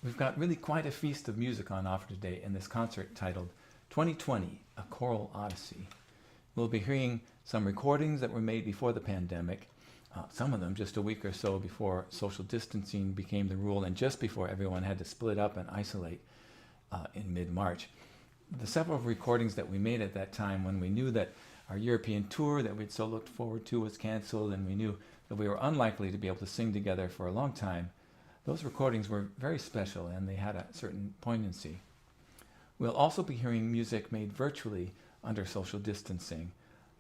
We've got really quite a feast of music on offer today in this concert titled 2020, A Choral Odyssey. We'll be hearing some recordings that were made before the pandemic, some of them just a week or so before social distancing became the rule and just before everyone had to split up and isolate in mid-March. The several recordings that we made at that time when we knew that our European tour that we'd so looked forward to was canceled and we knew that we were unlikely to be able to sing together for a long time, those recordings were very special and they had a certain poignancy. We'll also be hearing music made virtually under social distancing.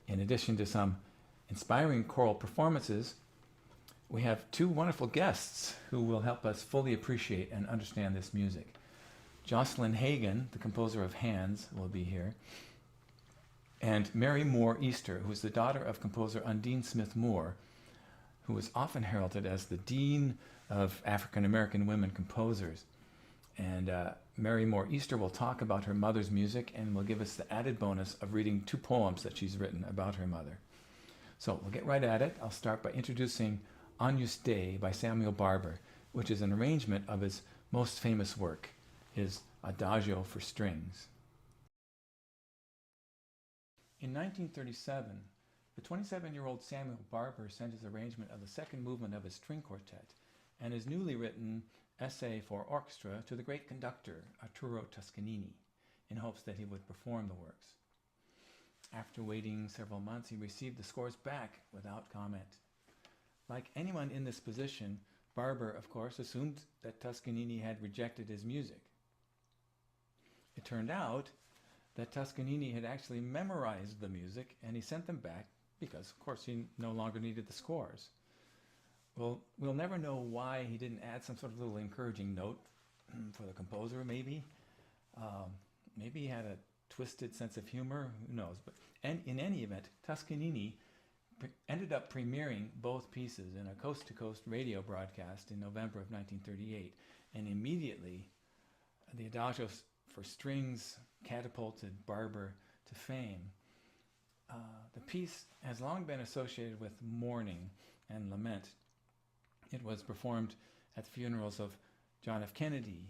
In addition to some inspiring choral performances, we have two wonderful guests who will help us fully appreciate and understand this music. Jocelyn Hagen, the composer of Hands, will be here, and Mary Moore Easter, who is the daughter of composer Undine Smith Moore, who is often heralded as the Dean of African American women composers. And Mary Moore Easter will talk about her mother's music and will give us the added bonus of reading two poems that she's written about her mother. So we'll get right at it. I'll start by introducing Agnus Dei by Samuel Barber, which is an arrangement of his most famous work, his Adagio for strings. In 1937, the 27-year-old Samuel Barber sent his arrangement of the second movement of his string quartet and his newly written essay for orchestra to the great conductor Arturo Toscanini in hopes that he would perform the works. After waiting several months, he received the scores back without comment. Like anyone in this position, Barber, of course, assumed that Toscanini had rejected his music. It turned out that Toscanini had actually memorized the music and he sent them back because, of course, he no longer needed the scores. Well, we'll never know why he didn't add some sort of little encouraging note for the composer, maybe. Maybe he had a twisted sense of humor, who knows. And in any event, Toscanini ended up premiering both pieces in a coast-to-coast radio broadcast in November of 1938. And immediately, the Adagio for strings catapulted Barber to fame. The piece has long been associated with mourning and lament. It was performed at the funerals of John F. Kennedy,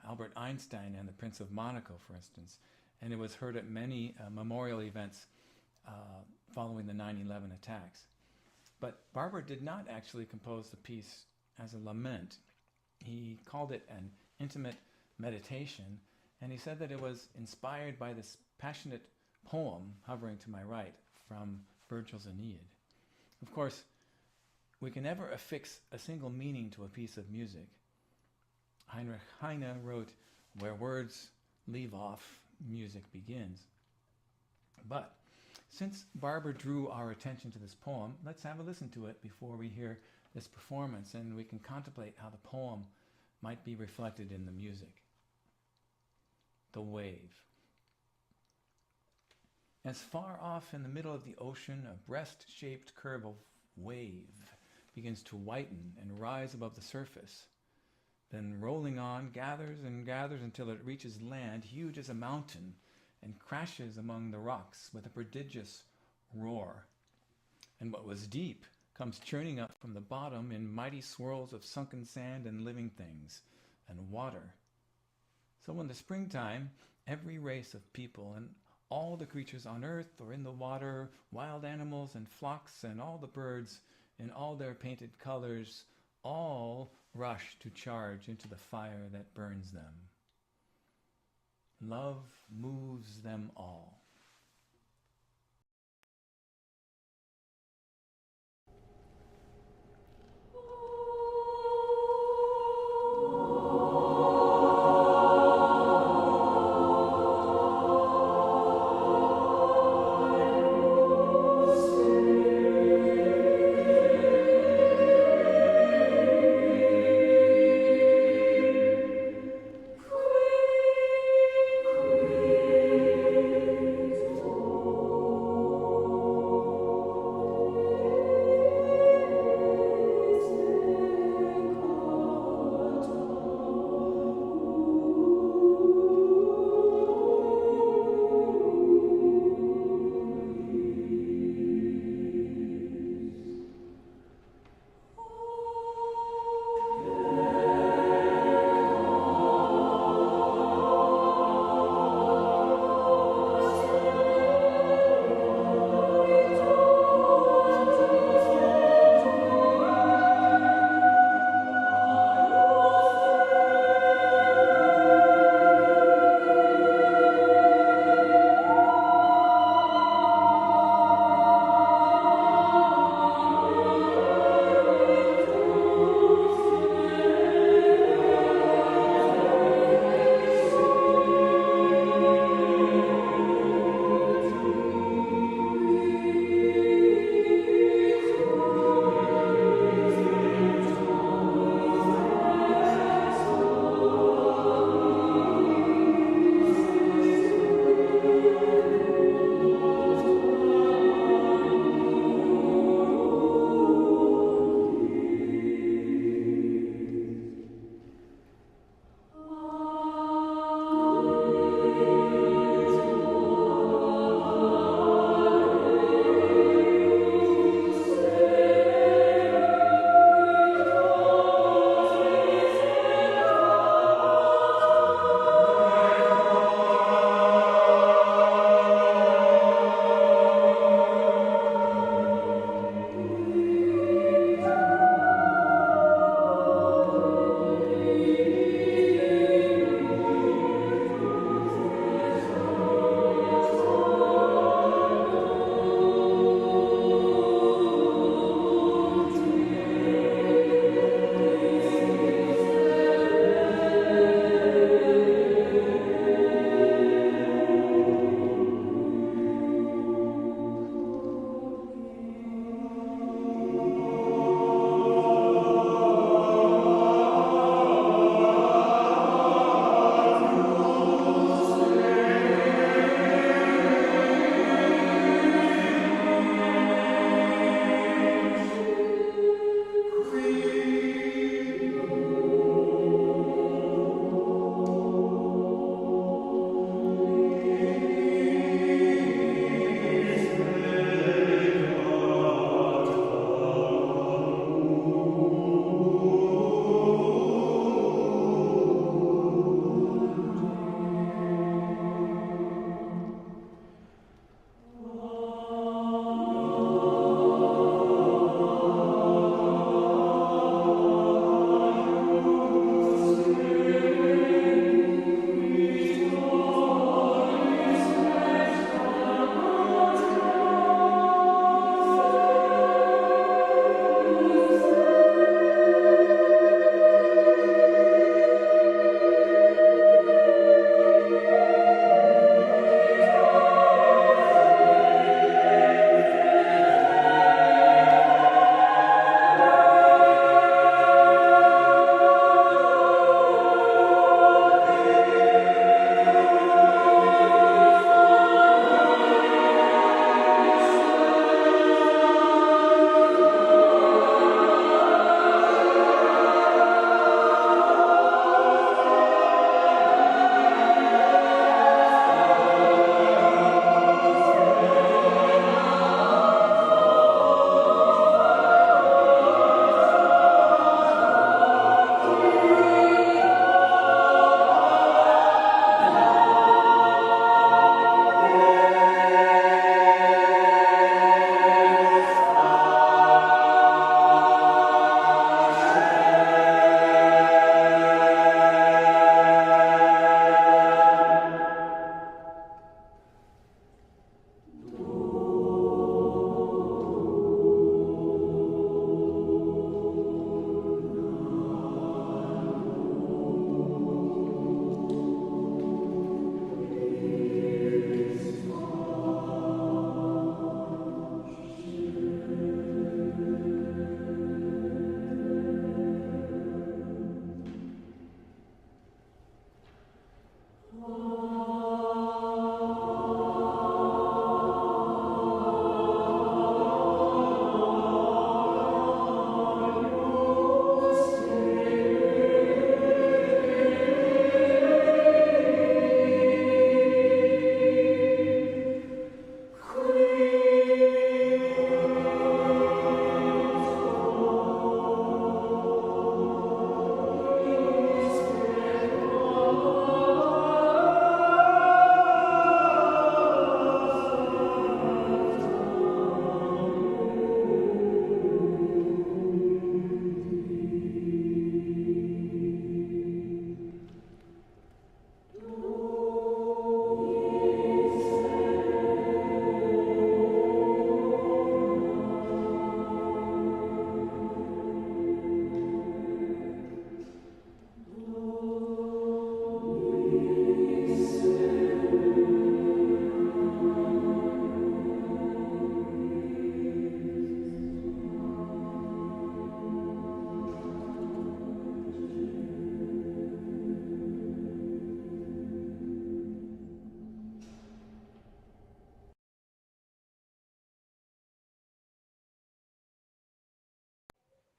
Albert Einstein, and the Prince of Monaco, for instance. And it was heard at many memorial events following the 9/11 attacks. But Barber did not actually compose the piece as a lament. He called it an intimate meditation, and he said that it was inspired by this passionate poem hovering to my right from Virgil's Aeneid. Of course, we can never affix a single meaning to a piece of music. Heinrich Heine wrote, "Where words leave off, music begins." But since Barber drew our attention to this poem, let's have a listen to it before we hear this performance, and we can contemplate how the poem might be reflected in the music. The Wave. As far off in the middle of the ocean, a breast-shaped curve of wave begins to whiten and rise above the surface. Then rolling on, gathers and gathers until it reaches land, huge as a mountain, and crashes among the rocks with a prodigious roar. And what was deep comes churning up from the bottom in mighty swirls of sunken sand and living things and water. So in the springtime, every race of people and all the creatures on earth or in the water, wild animals and flocks and all the birds in all their painted colors, all rush to charge into the fire that burns them. Love moves them all.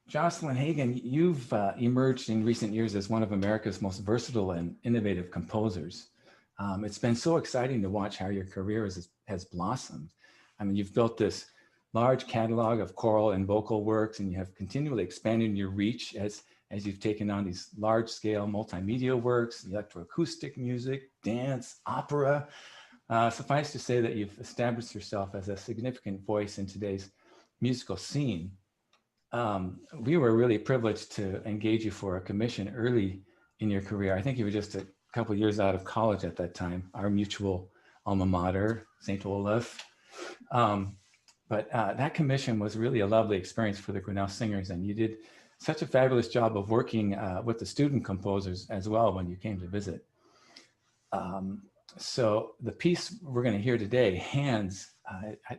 Jocelyn Hagen, you've emerged in recent years as one of America's most versatile and innovative composers. It's been so exciting to watch how your career has blossomed. I mean, you've built this large catalog of choral and vocal works, and you have continually expanded your reach as you've taken on these large-scale multimedia works, electroacoustic music, dance, opera. Suffice to say that you've established yourself as a significant voice in today's musical scene. We were really privileged to engage you for a commission early in your career. I think you were just a couple of years out of college at that time, our mutual alma mater, St. Olaf. But that commission was really a lovely experience for the Grinnell singers, and you did such a fabulous job of working with the student composers as well when you came to visit. So the piece we're going to hear today, Hands,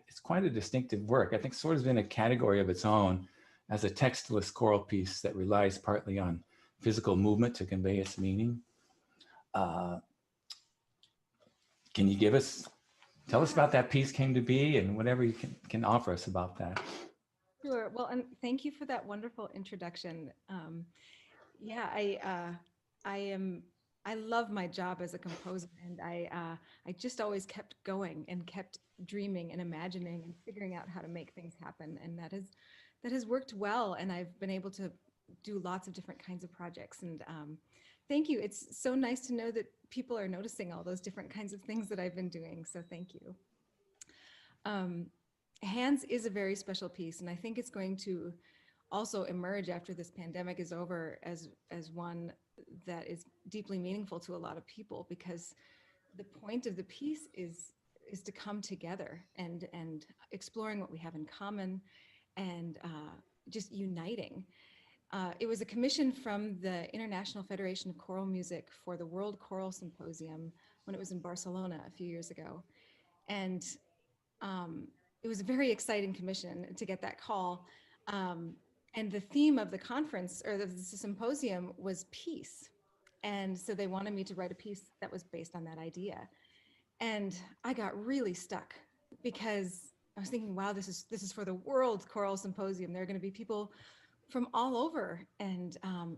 it's quite a distinctive work. I think sort of in a category of its own as a textless choral piece that relies partly on physical movement to convey its meaning. Can you tell us about that piece came to be and whatever you can offer us about that? Sure. Well, and thank you for that wonderful introduction. Yeah, I love my job as a composer, and I just always kept going and kept dreaming and imagining and figuring out how to make things happen, and that has worked well. And I've been able to do lots of different kinds of projects. And thank you. It's so nice to know that people are noticing all those different kinds of things that I've been doing. So thank you. Um, Hands is a very special piece, and I think it's going to also emerge after this pandemic is over as one that is deeply meaningful to a lot of people, because the point of the piece is to come together and exploring what we have in common, and just uniting. It was a commission from the International Federation of Choral Music for the World Choral Symposium when it was in Barcelona a few years ago. And it was a very exciting commission to get that call. And the theme of the conference or the symposium was peace. And so they wanted me to write a piece that was based on that idea. And I got really stuck because I was thinking, wow, this is for the World Choral Symposium. There are going to be people from all over and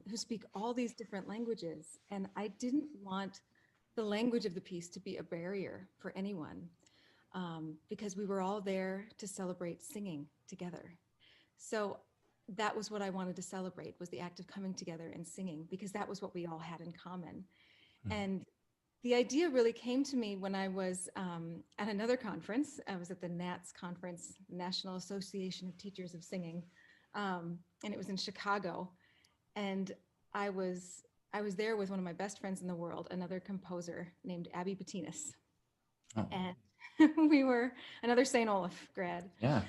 who speak all these different languages. And I didn't want the language of the piece to be a barrier for anyone, because we were all there to celebrate singing together. So that was what I wanted to celebrate, was the act of coming together and singing, because that was what we all had in common. And the idea really came to me when I was at another conference. I was at the NATS conference, National Association of Teachers of Singing, and it was in Chicago. And I was there with one of my best friends in the world, another composer named Abby Bettinas. Oh. And we were another St. Olaf grad. Yeah.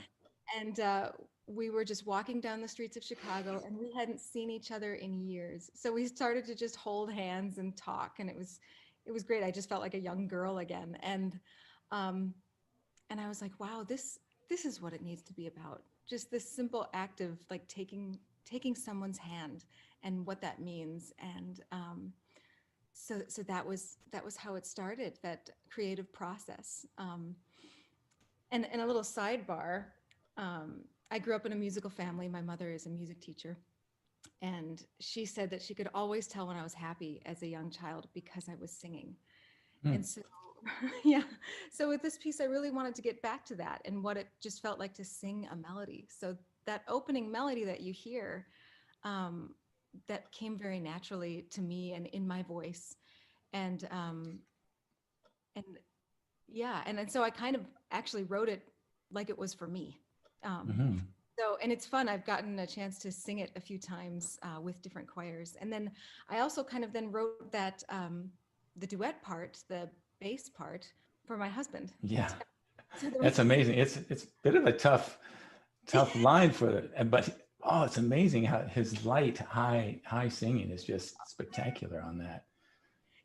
And we were just walking down the streets of Chicago, and we hadn't seen each other in years. So we started to just hold hands and talk, and it was great. I just felt like a young girl again. And I was like, wow, this is what it needs to be about. Just this simple act of like taking someone's hand and what that means. And so that was how it started, that creative process. And a little sidebar, I grew up in a musical family. My mother is a music teacher, and she said that she could always tell when I was happy as a young child because I was singing. And so, yeah, so with this piece, I really wanted to get back to that and what it just felt like to sing a melody. So that opening melody that you hear, that came very naturally to me and in my voice. And and yeah, and so I kind of actually wrote it like it was for me. Um, so, and it's fun. I've gotten a chance to sing it a few times with different choirs. And then I also kind of then wrote that, the duet part, the bass part, for my husband. Yeah. So That's amazing. It's a bit of a tough line for it, but oh, it's amazing how his light, high singing is just spectacular on that.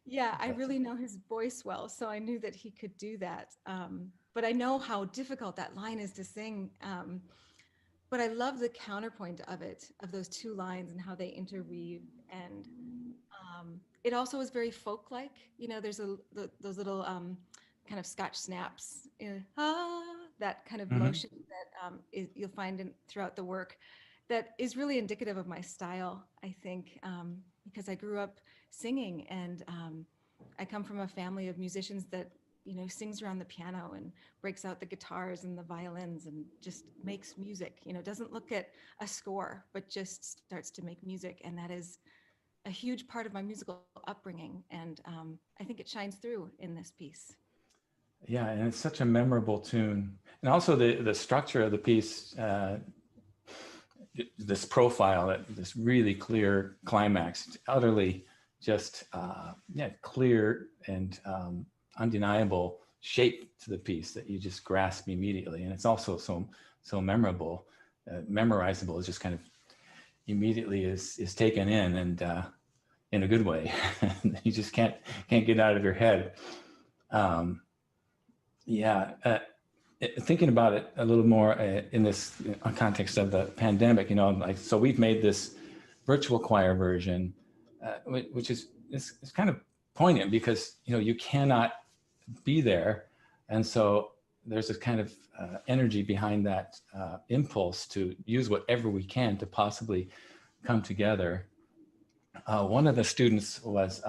yeah, I But really know his voice well, so I knew that he could do that. But I know how difficult that line is to sing. But I love the counterpoint of it, of those two lines and how they interweave. And it also is very folk-like. You know, there's those little kind of Scotch snaps, that kind of motion that you'll find throughout the work. that is really indicative of my style, I think, because I grew up singing, and I come from a family of musicians that, you know, sings around the piano and breaks out the guitars and the violins and just makes music, you know, doesn't look at a score, but just starts to make music. And that is a huge part of my musical upbringing. And I think it shines through in this piece. Yeah, and it's such a memorable tune. And also the structure of the piece, this profile, this really clear climax, utterly just clear and undeniable shape to the piece that you just grasp immediately. And it's also so memorable, memorizable. It's just kind of immediately is taken in, and in a good way. You just can't get it out of your head. Thinking about it a little more in this context of the pandemic, you know, like, so we've made this virtual choir version, which is it's kind of poignant because, you know, you cannot be there. And so there's a kind of energy behind that impulse to use whatever we can to possibly come together. One of the students was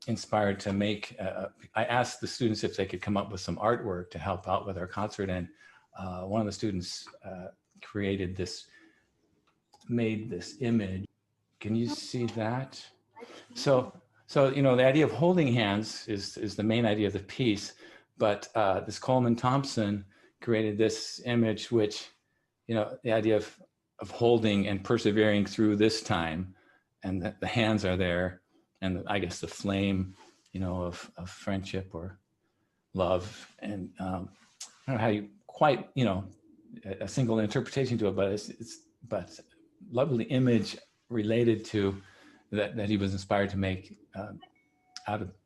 inspired to make, I asked the students if they could come up with some artwork to help out with our concert. And one of the students made this image. Can you see that? So, you know, the idea of holding hands is the main idea of the piece, but this Coleman Thompson created this image, which, you know, the idea of holding and persevering through this time, and that the hands are there, and I guess the flame, you know, of friendship or love. And I don't know how you quite, you know, a single interpretation to it, but it's lovely image related to that he was inspired to make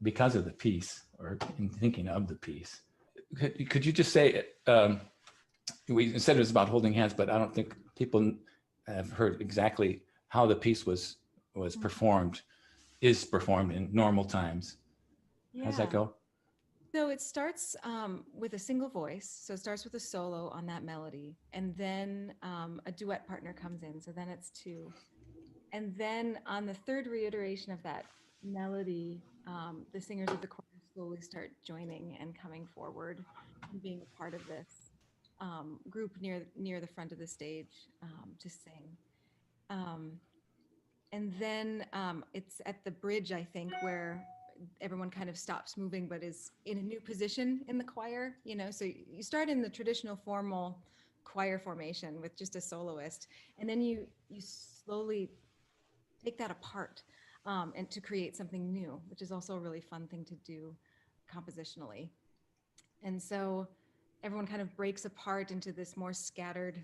because of the piece, or in thinking of the piece. Could you just say, we said it was about holding hands, but I don't think people have heard exactly how the piece was performed, is performed in normal times. Yeah. How's that go? So it starts with a single voice. So it starts with a solo on that melody, and then a duet partner comes in. So then it's two. And then on the third reiteration of that melody, the singers of the choir slowly start joining and coming forward and being a part of this group near the front of the stage to sing. And then it's at the bridge, I think, where everyone kind of stops moving but is in a new position in the choir, you know. So you start in the traditional formal choir formation with just a soloist, and then you slowly take that apart and to create something new, which is also a really fun thing to do compositionally. And so everyone kind of breaks apart into this more scattered,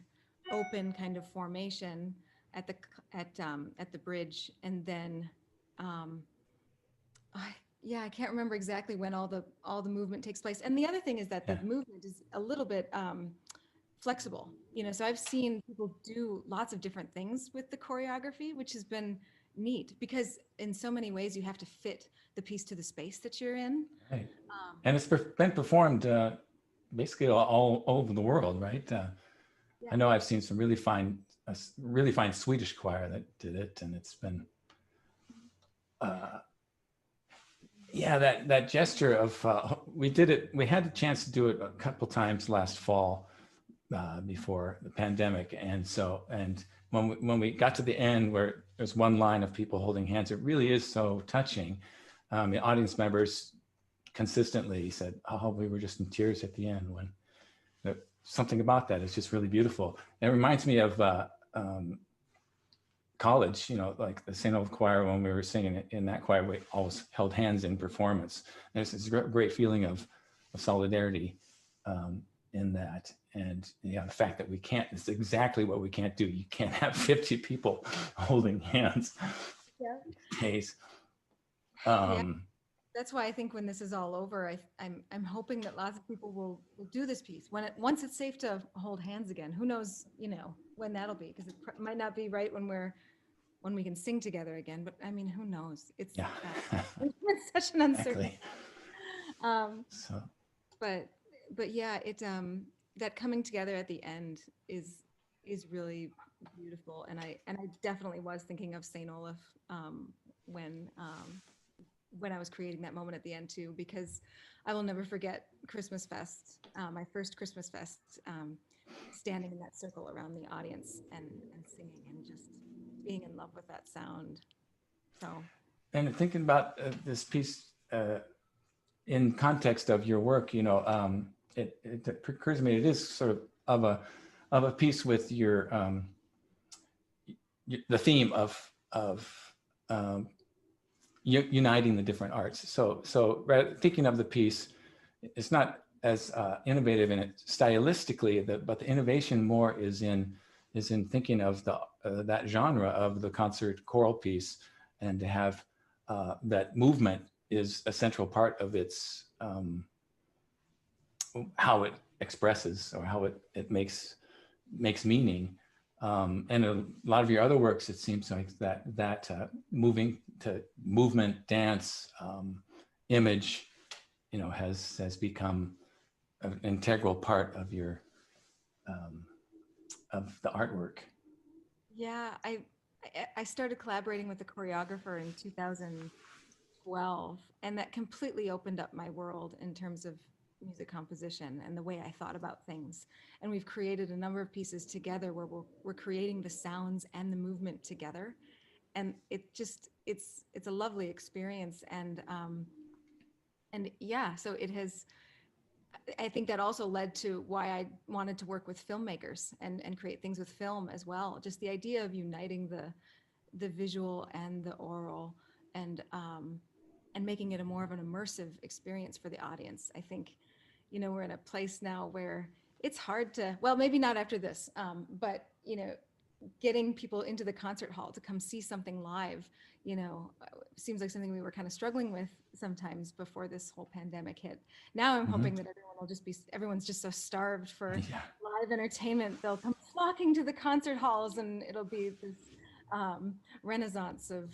open kind of formation at the bridge, and then I can't remember exactly when all the movement takes place. And the other thing is that the movement is a little bit flexible, you know. So I've seen people do lots of different things with the choreography, which has been neat, because in so many ways you have to fit the piece to the space that you're in. Right. And it's been performed basically all over the world, right? I know I've seen some really fine Swedish choir that did it, and it's been that gesture of we did it. We had the chance to do it a couple times last fall before the pandemic, and when we got to the end where there's one line of people holding hands, it really is so touching. The audience members consistently said, "Oh, we were just in tears at the end." When something about that is just really beautiful. And it reminds me of college, you know, like the St. Olaf choir. When we were singing in that choir, we always held hands in performance. There's this great feeling of solidarity in that. And the fact that we can't, it's exactly what we can't do. You can't have 50 people holding hands. Yeah. Case. That's why I think when this is all over, I'm hoping that lots of people will do this piece once it's safe to hold hands again. Who knows, you know, when that'll be, because it might not be right when we can sing together again. But I mean, who knows? It's such an uncertainty. But yeah, that coming together at the end is is really beautiful. And I definitely was thinking of Saint Olaf when when I was creating that moment at the end too, because I will never forget Christmas Fest, my first Christmas Fest, standing in that circle around the audience and singing and just being in love with that sound. So. And thinking about this piece in context of your work, you know, it occurs to me it is sort of a piece with your the theme of uniting the different arts. So thinking of the piece, it's not as innovative in it stylistically, but the innovation more is in thinking of the that genre of the concert choral piece, and to have that movement is a central part of its how it expresses or how it makes meaning. And a lot of your other works, it seems like that moving to movement, dance, image, you know, has become an integral part of your of the artwork. Yeah, I started collaborating with a choreographer in 2012, and that completely opened up my world in terms of music composition and the way I thought about things. And we've created a number of pieces together where we're creating the sounds and the movement together, and it's a lovely experience. And yeah, so it has. I think that also led to why I wanted to work with filmmakers and create things with film as well. Just the idea of uniting the visual and the oral, and making it a more of an immersive experience for the audience. I think, you know, we're in a place now where it's hard to, well, maybe not after this, but, you know, getting people into the concert hall to come see something live, you know, seems like something we were kind of struggling with sometimes before this whole pandemic hit. Now I'm hoping that everyone's just so starved for live entertainment, they'll come flocking to the concert halls, and it'll be this renaissance of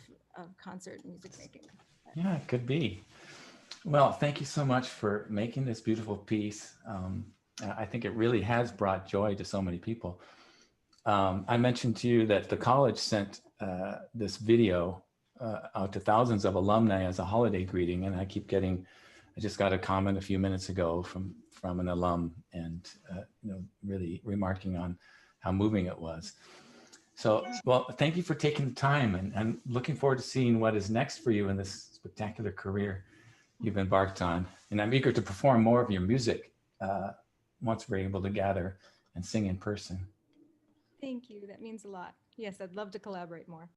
concert music making. Yeah, it could be. Well, thank you so much for making this beautiful piece. I think it really has brought joy to so many people. I mentioned to you that the college sent this video out to thousands of alumni as a holiday greeting, and I just got a comment a few minutes ago from an alum, and you know, really remarking on how moving it was. So, well, thank you for taking the time, and looking forward to seeing what is next for you in this spectacular career you've embarked on. And I'm eager to perform more of your music once we're able to gather and sing in person. Thank you. That means a lot. Yes, I'd love to collaborate more.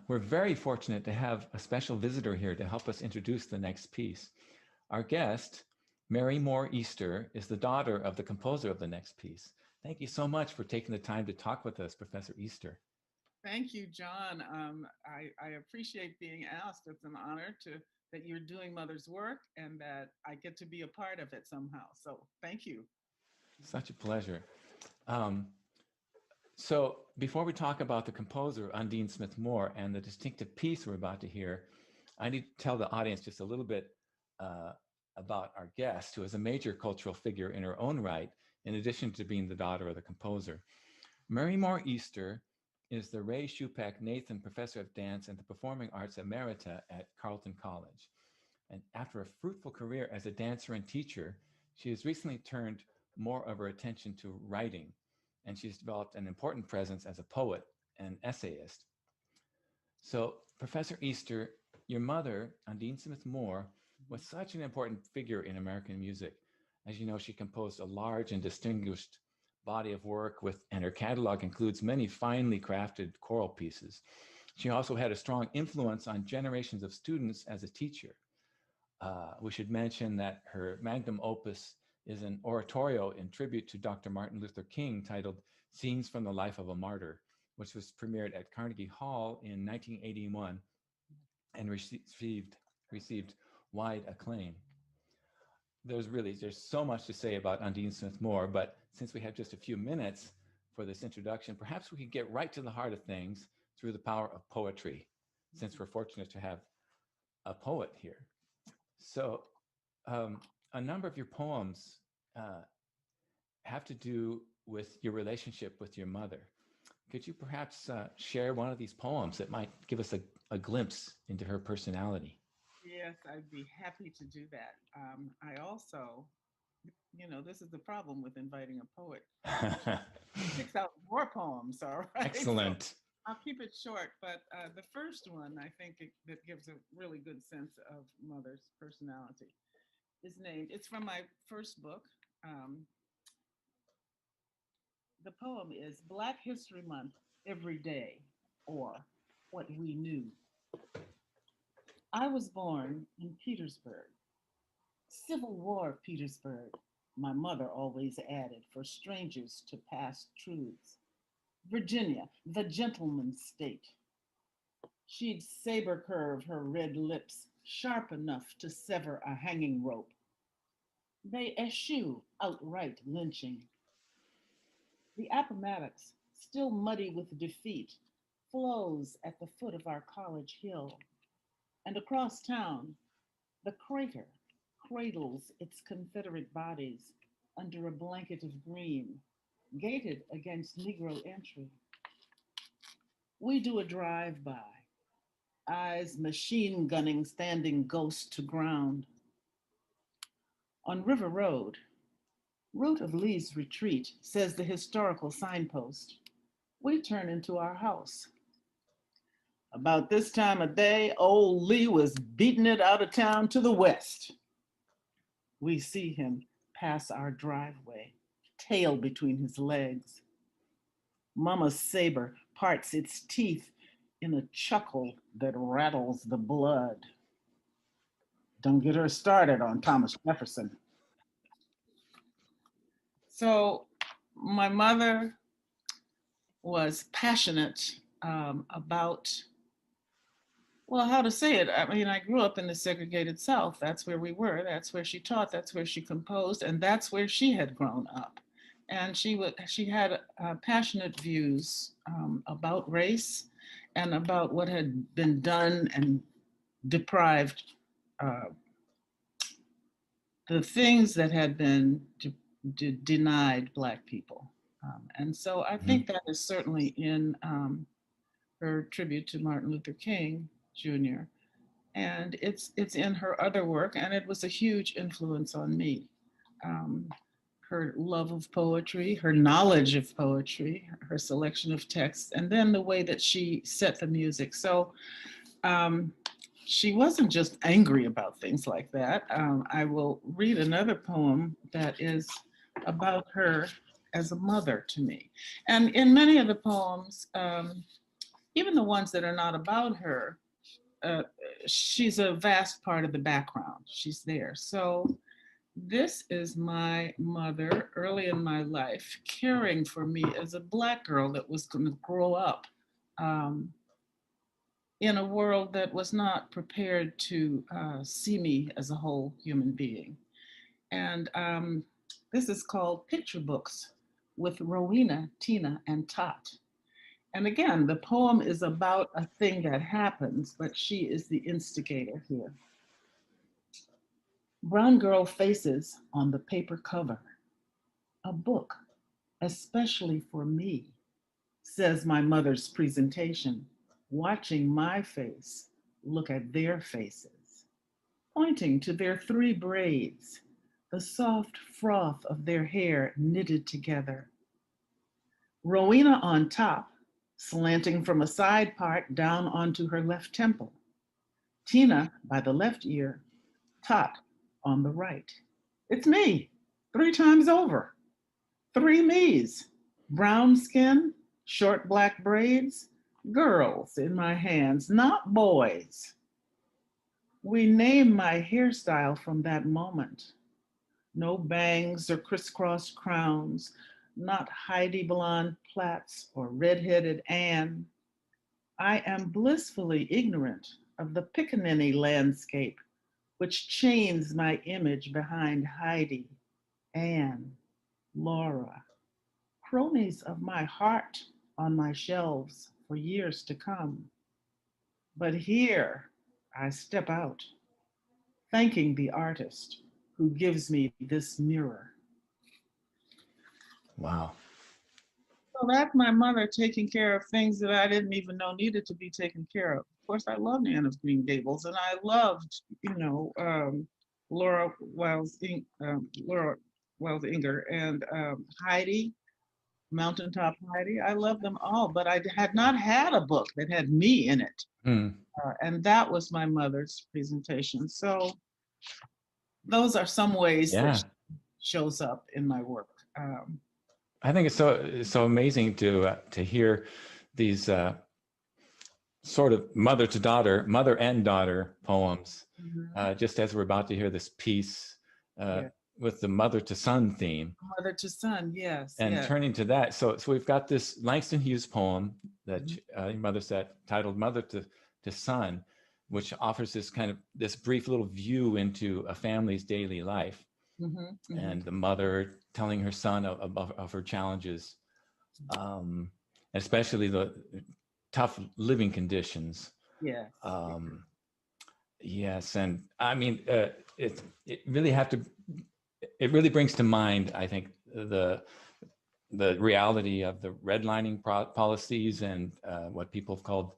We're very fortunate to have a special visitor here to help us introduce the next piece. Our guest, Mary Moore Easter, is the daughter of the composer of the next piece. Thank you so much for taking the time to talk with us, Professor Easter. Thank you, John. I appreciate being asked. It's an honor that you're doing Mother's work and that I get to be a part of it somehow. So thank you. Such a pleasure. So before we talk about the composer, Undine Smith Moore, and the distinctive piece we're about to hear, I need to tell the audience just a little bit about our guest, who is a major cultural figure in her own right, in addition to being the daughter of the composer. Mary Moore Easter is the Ray Shupak Nathan Professor of Dance and the Performing Arts Emerita at Carleton College. And after a fruitful career as a dancer and teacher, she has recently turned more of her attention to writing, and she's developed an important presence as a poet and essayist. So, Professor Easter, your mother, Undine Smith Moore, was such an important figure in American music. As you know, she composed a large and distinguished body of work and her catalog includes many finely crafted choral pieces. She also had a strong influence on generations of students as a teacher. We should mention that her magnum opus is an oratorio in tribute to Dr. Martin Luther King titled Scenes from the Life of a Martyr, which was premiered at Carnegie Hall in 1981 and received wide acclaim. There's so much to say about Undine Smith Moore, but since we have just a few minutes for this introduction, perhaps we could get right to the heart of things through the power of poetry, since we're fortunate to have a poet here. So a number of your poems have to do with your relationship with your mother. Could you perhaps share one of these poems that might give us a glimpse into her personality? Yes, I'd be happy to do that. I also, this is the problem with inviting a poet. Picks out more poems, all right? Excellent. So I'll keep it short, but the first one, I think that gives a really good sense of Mother's personality. It's from my first book. The poem is Black History Month Every Day, or What We Knew. I was born in Petersburg. Civil War Petersburg, my mother always added for strangers to past truths. Virginia, the gentleman's state. She'd saber curve her red lips sharp enough to sever a hanging rope. They eschew outright lynching. The Appomattox, still muddy with defeat, flows at the foot of our college hill. And across town, the crater cradles its Confederate bodies under a blanket of green, gated against Negro entry. We do a drive-by, eyes machine gunning standing ghost to ground. On River Road, route of Lee's retreat, says the historical signpost, we turn into our house. About this time of day, old Lee was beating it out of town to the west. We see him pass our driveway, tail between his legs. Mama's saber parts its teeth in a chuckle that rattles the blood. Don't get her started on Thomas Jefferson. So my mother was passionate about, well, how to say it? I mean, I grew up in the segregated South. That's where we were. That's where she taught. That's where she composed. And that's where she had grown up. And she had passionate views about race and about what had been done and deprived, the things that had been denied Black people. And so I think that is certainly in her tribute to Martin Luther King Jr. And it's in her other work, and it was a huge influence on me. Her love of poetry, her knowledge of poetry, her selection of texts, and then the way that she set the music. So she wasn't just angry about things like that. I will read another poem that is about her as a mother to me. And in many of the poems, even the ones that are not about her, uh, she's a vast part of the background. She's there. So this is my mother early in my life, caring for me as a Black girl that was going to grow up um, in a world that was not prepared to see me as a whole human being. And this is called Picture Books with Rowena, Tina, and Tot. And again, the poem is about a thing that happens, but she is the instigator here. Brown girl faces on the paper cover. A book, especially for me, says my mother's presentation, watching my face look at their faces, pointing to their 3 braids, the soft froth of their hair knitted together. Rowena on top, slanting from a side part down onto her left temple. Tina by the left ear, Tot on the right. It's me, 3 times over. 3 me's. Brown skin, short black braids, girls in my hands, not boys. We name my hairstyle from that moment. No bangs or crisscross crowns, not Heidi blonde plaits or redheaded Anne. I am blissfully ignorant of the pickaninny landscape, which chains my image behind Heidi, Anne, Laura, cronies of my heart on my shelves for years to come. But here I step out, thanking the artist who gives me this mirror. Wow. So that's my mother taking care of things that I didn't even know needed to be taken care of. Of course, I loved Anne of Green Gables, and I loved, Laura Wells, Laura Wells Inger, and Heidi, Mountaintop Heidi. I loved them all, but I had not had a book that had me in it, and that was my mother's presentation. So those are some ways that shows up in my work. I think it's so amazing to hear these sort of mother and daughter poems, just as we're about to hear this piece with the mother to son theme. Mother to son, yes. And turning to that, so we've got this Langston Hughes poem that your mother said, titled "Mother to Son," which offers this brief little view into a family's daily life. And the mother telling her son of her challenges, especially the tough living conditions. Yes. Yes, and I mean, it really brings to mind, I think, the reality of the redlining policies and what people have called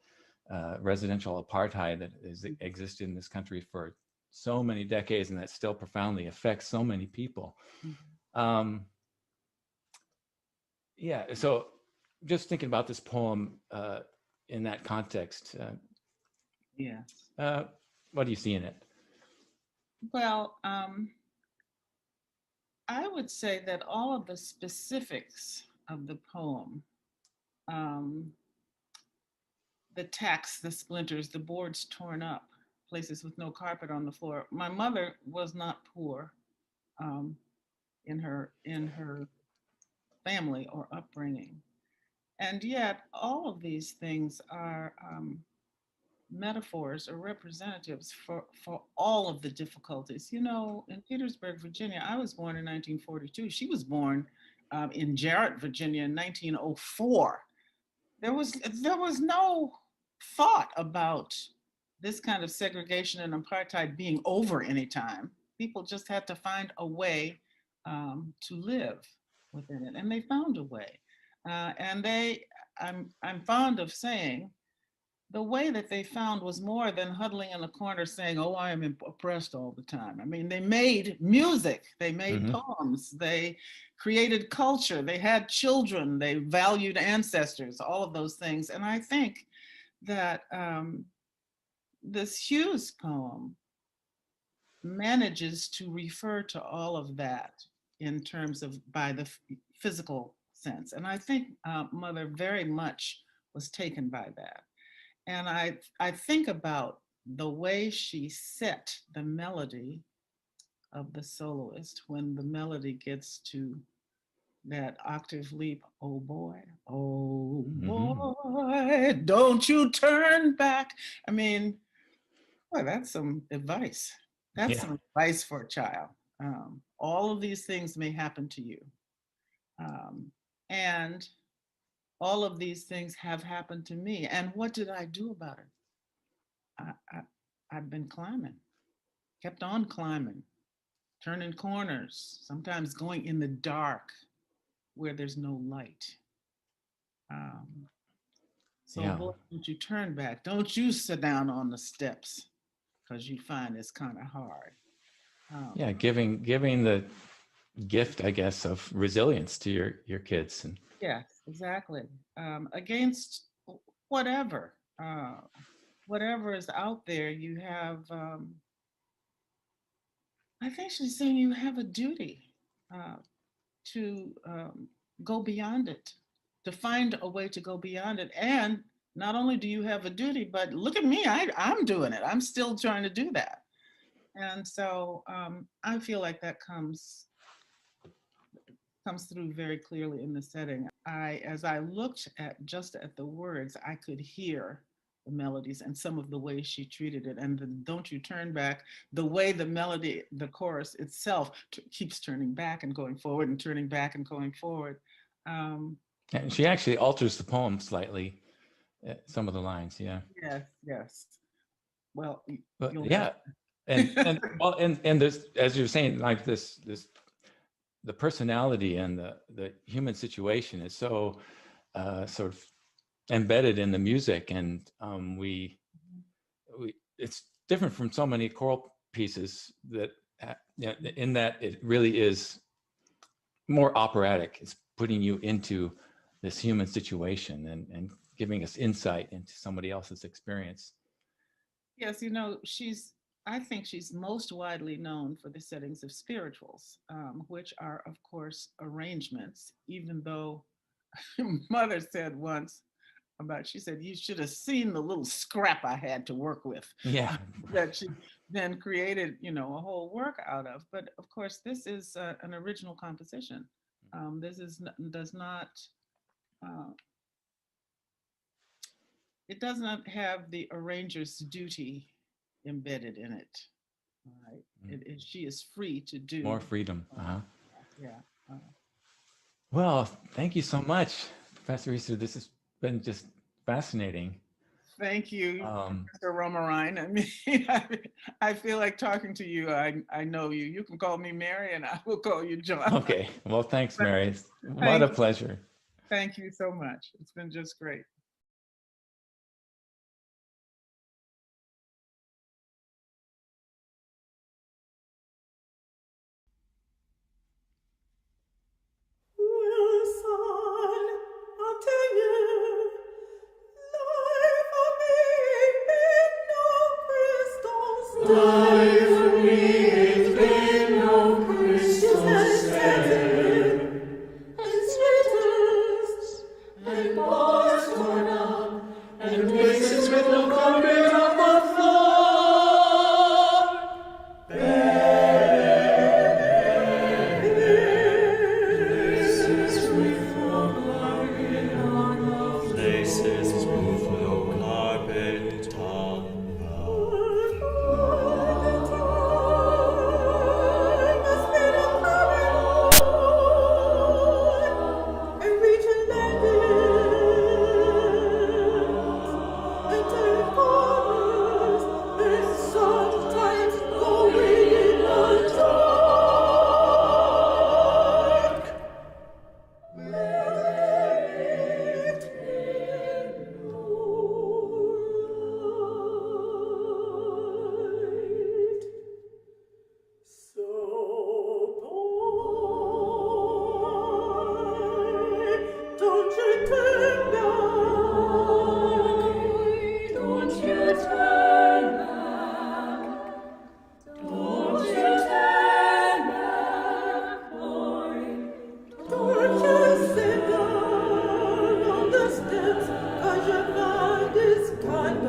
residential apartheid that has existed in this country for so many decades, and that still profoundly affects so many people. So just thinking about this poem in that context, what do you see in it? Well, I would say that all of the specifics of the poem, the tacks, the splinters, the boards torn up, places with no carpet on the floor. My mother was not poor in her family or upbringing. And yet all of these things are metaphors or representatives for all of the difficulties. You know, in Petersburg, Virginia, I was born in 1942. She was born in Jarrett, Virginia in 1904. There was no thought about this kind of segregation and apartheid being over anytime. People just had to find a way to live within it, and they found a way. I'm fond of saying, the way that they found was more than huddling in a corner saying, "Oh, I am oppressed all the time." I mean, they made music, they made poems, they created culture, they had children, they valued ancestors, all of those things. And I think that this Hughes poem manages to refer to all of that in terms of by the physical sense. And I think Mother very much was taken by that. And I think about the way she set the melody of the soloist when the melody gets to that octave leap. Oh boy, don't you turn back. I mean, boy, that's some advice. That's some advice for a child. All of these things may happen to you. And all of these things have happened to me. And what did I do about it? I've been climbing, kept on climbing, turning corners, sometimes going in the dark where there's no light. Boy, don't you turn back. Don't you sit down on the steps, because you find it's kind of hard. Giving the gift, I guess, of resilience to your kids. And yes, exactly. Against whatever is out there, you have, I think she's saying you have a duty to go beyond it, to find a way to go beyond it. And not only do you have a duty, but look at me, I'm doing it. I'm still trying to do that. And so I feel like that comes through very clearly in the setting. As I looked at the words, I could hear the melodies and some of the ways she treated it. And the don't you turn back, the way the melody, the chorus itself keeps turning back and going forward and turning back and going forward. And she actually alters the poem slightly, some of the lines, Yes. Well, and there's, as you're saying, like this the personality and the human situation is so sort of embedded in the music, and we it's different from so many choral pieces that in that it really is more operatic. It's putting you into this human situation and giving us insight into somebody else's experience. Yes, I think she's most widely known for the settings of spirituals, which are, of course, arrangements, even though Mother said once she said, you should have seen the little scrap I had to work with. Yeah. That she then created, a whole work out of. But of course, this is an original composition. This does not have the arranger's duty embedded in it. Right? She is free to do more freedom. Yeah. Well, thank you so much, Professor Easter. This has been just fascinating. Thank you, Mr. Rommereim. I mean, I feel like talking to you. I know you. You can call me Mary, and I will call you John. Okay. Well, thanks, Mary. What a pleasure. Thank you so much. It's been just great. This kind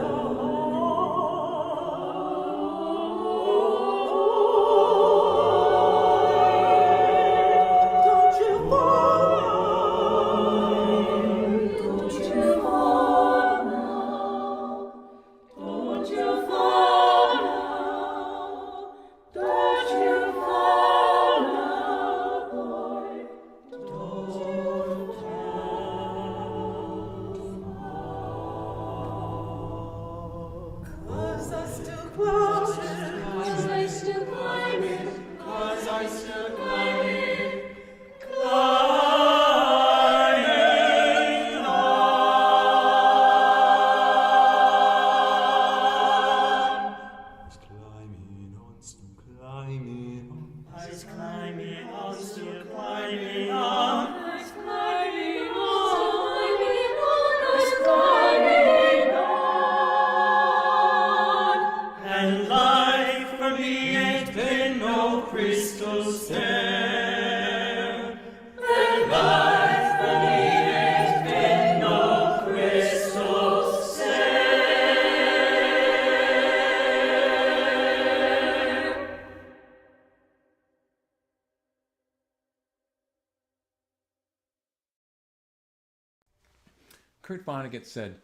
Kurt Vonnegut said,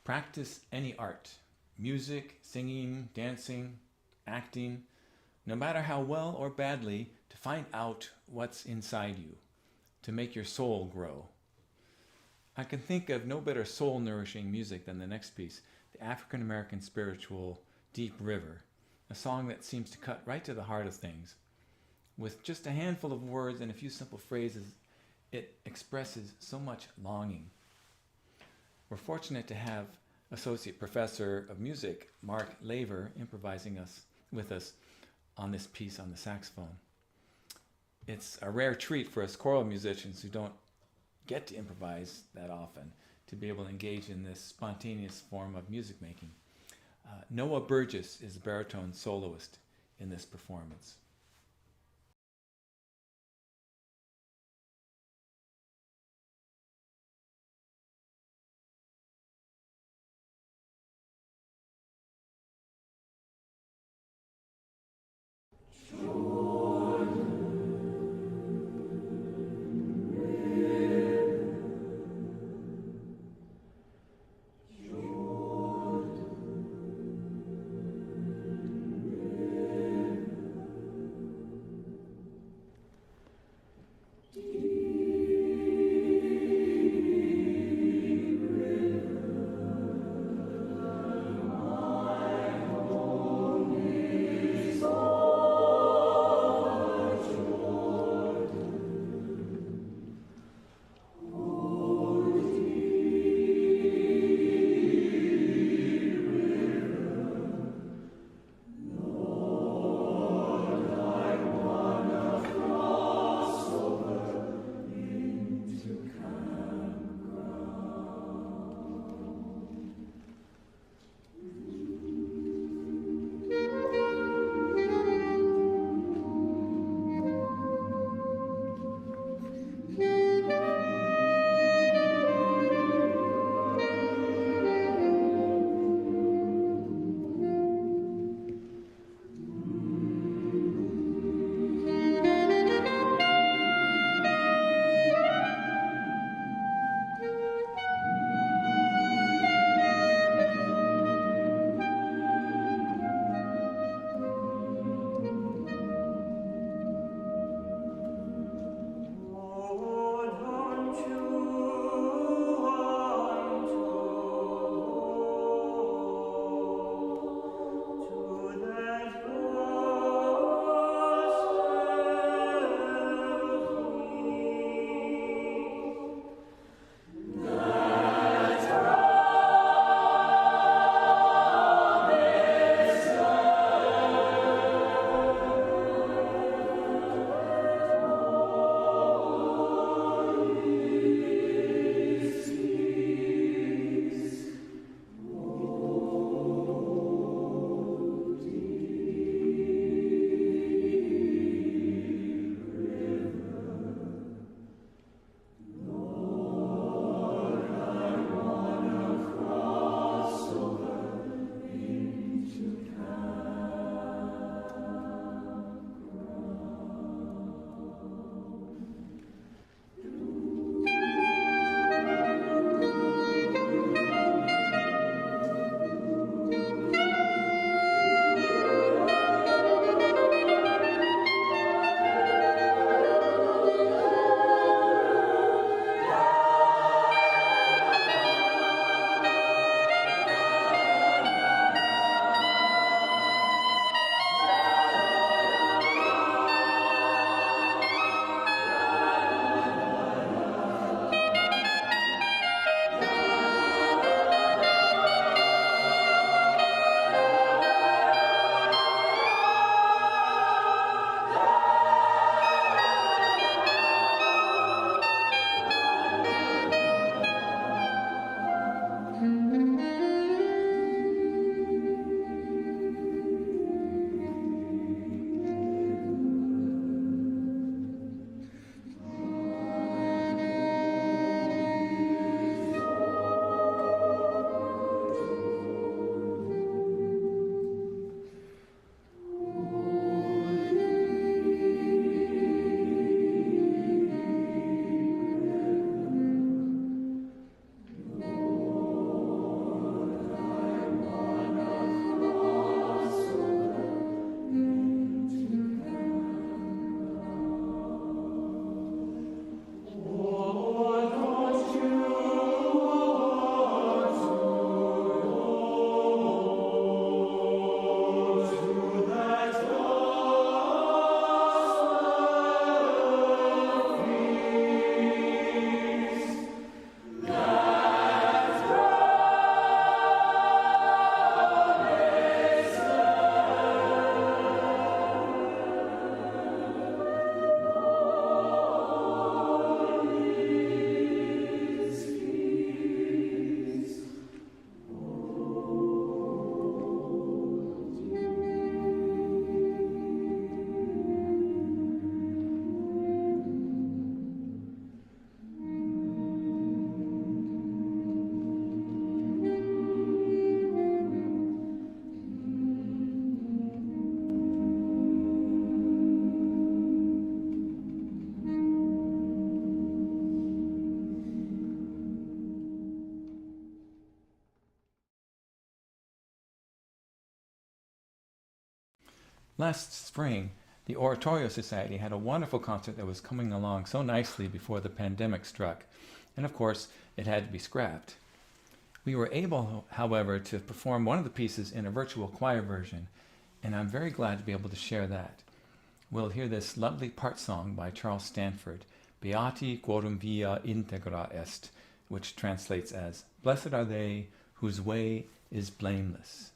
practice any art, music, singing, dancing, acting, no matter how well or badly, to find out what's inside you, to make your soul grow. I can think of no better soul-nourishing music than the next piece, the African-American spiritual Deep River, a song that seems to cut right to the heart of things. With just a handful of words and a few simple phrases, it expresses so much longing. We're fortunate to have Associate Professor of Music, Mark Laver, improvising with us on this piece on the saxophone. It's a rare treat for us choral musicians who don't get to improvise that often to be able to engage in this spontaneous form of music making. Noah Burgess is the baritone soloist in this performance. Last spring, the Oratorio Society had a wonderful concert that was coming along so nicely before the pandemic struck, and of course, it had to be scrapped. We were able, however, to perform one of the pieces in a virtual choir version, and I'm very glad to be able to share that. We'll hear this lovely part song by Charles Stanford, Beati quorum via integra est, which translates as, "Blessed are they whose way is blameless."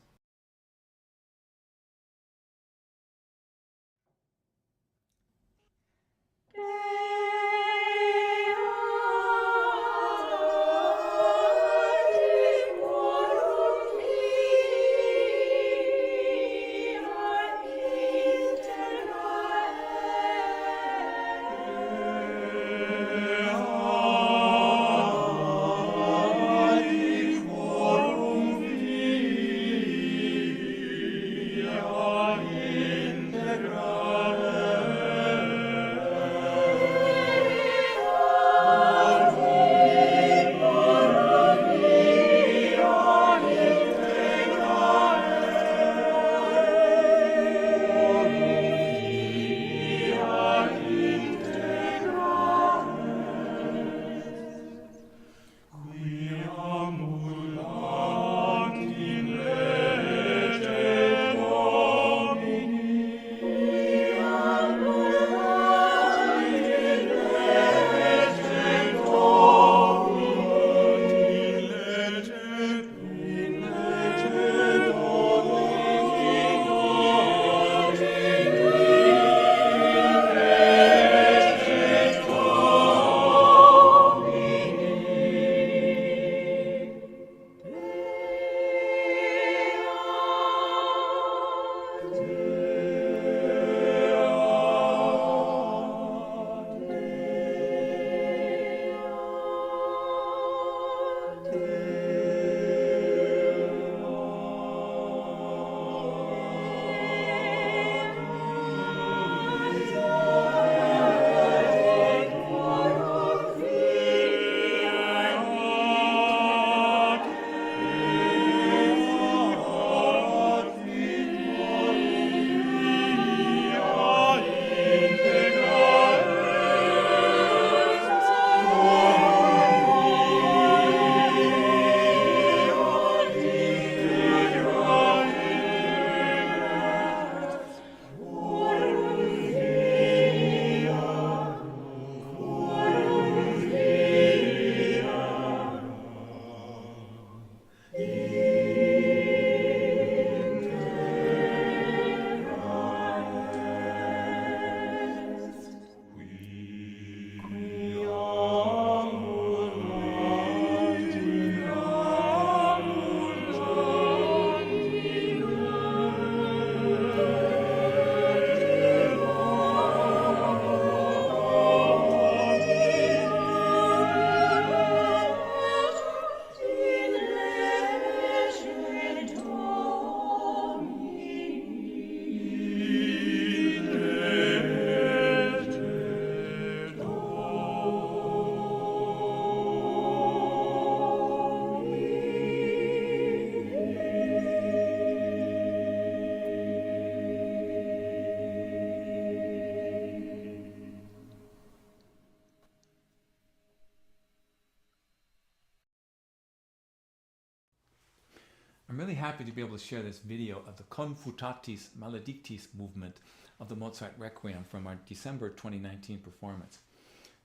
I'm really happy to be able to share this video of the Confutatis Maledictis movement of the Mozart Requiem from our December 2019 performance.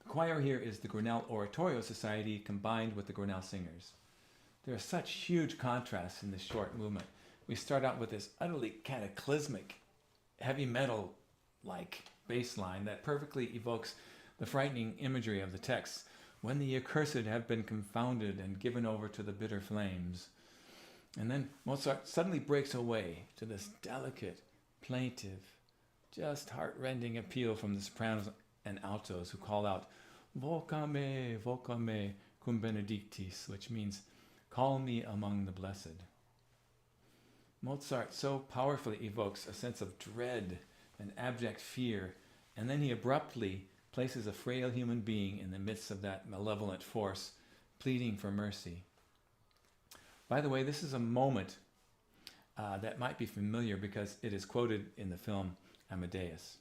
The choir here is the Grinnell Oratorio Society combined with the Grinnell Singers. There are such huge contrasts in this short movement. We start out with this utterly cataclysmic, heavy metal-like bass line that perfectly evokes the frightening imagery of the text, "When the accursed have been confounded and given over to the bitter flames." And then Mozart suddenly breaks away to this delicate, plaintive, just heart-rending appeal from the sopranos and altos who call out, vocame cum benedictis, which means, "Call me among the blessed." Mozart so powerfully evokes a sense of dread and abject fear, and then he abruptly places a frail human being in the midst of that malevolent force, pleading for mercy. By the way, this is a moment that might be familiar because it is quoted in the film Amadeus.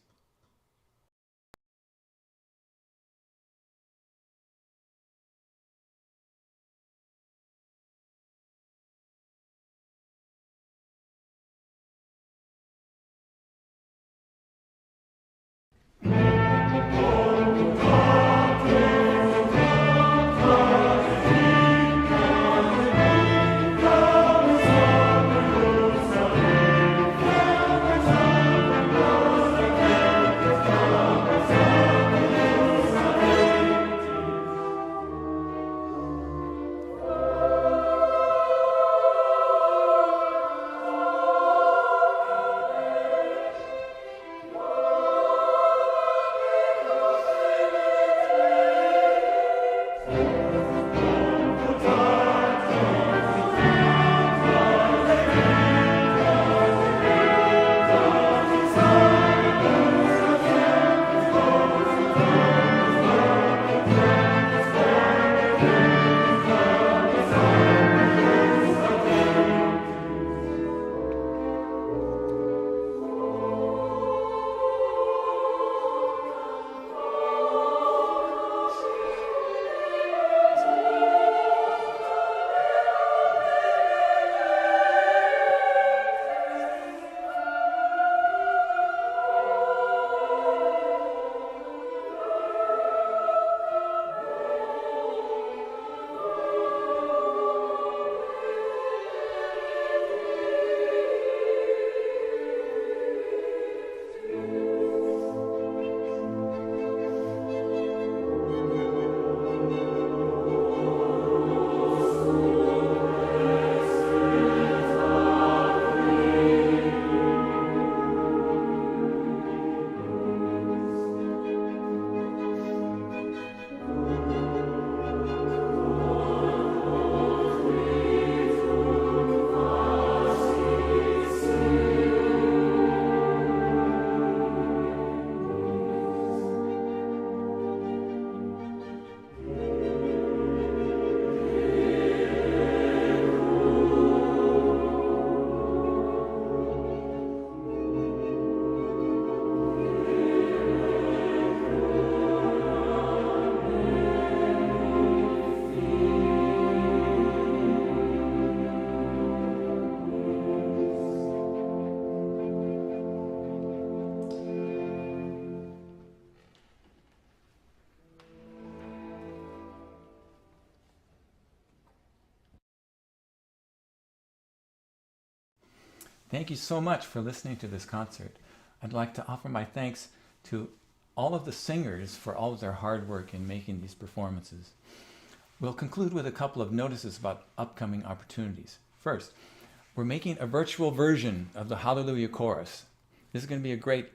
Thank you so much for listening to this concert. I'd like to offer my thanks to all of the singers for all of their hard work in making these performances. We'll conclude with a couple of notices about upcoming opportunities. First, we're making a virtual version of the Hallelujah Chorus. This is going to be a great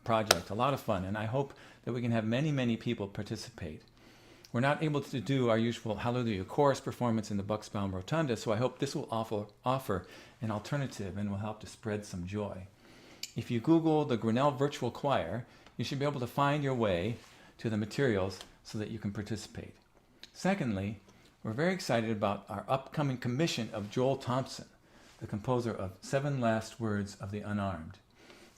project, a lot of fun, and I hope that we can have many, many people participate. We're not able to do our usual Hallelujah Chorus performance in the Bucksbaum Rotunda, so I hope this will offer an alternative and will help to spread some joy. If you Google the Grinnell Virtual Choir, you should be able to find your way to the materials so that you can participate. Secondly, we're very excited about our upcoming commission of Joel Thompson, the composer of 7 Last Words of the Unarmed.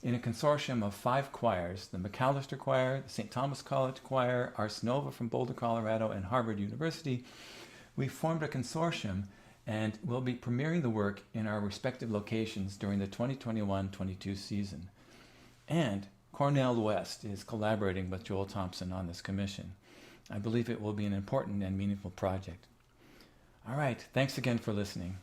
In a consortium of 5 choirs, the McAllister Choir, the St. Thomas College Choir, Ars Nova from Boulder, Colorado, and Harvard University, we formed a consortium and will be premiering the work in our respective locations during the 2021-22 season. And Cornell West is collaborating with Joel Thompson on this commission. I believe it will be an important and meaningful project. All right, thanks again for listening.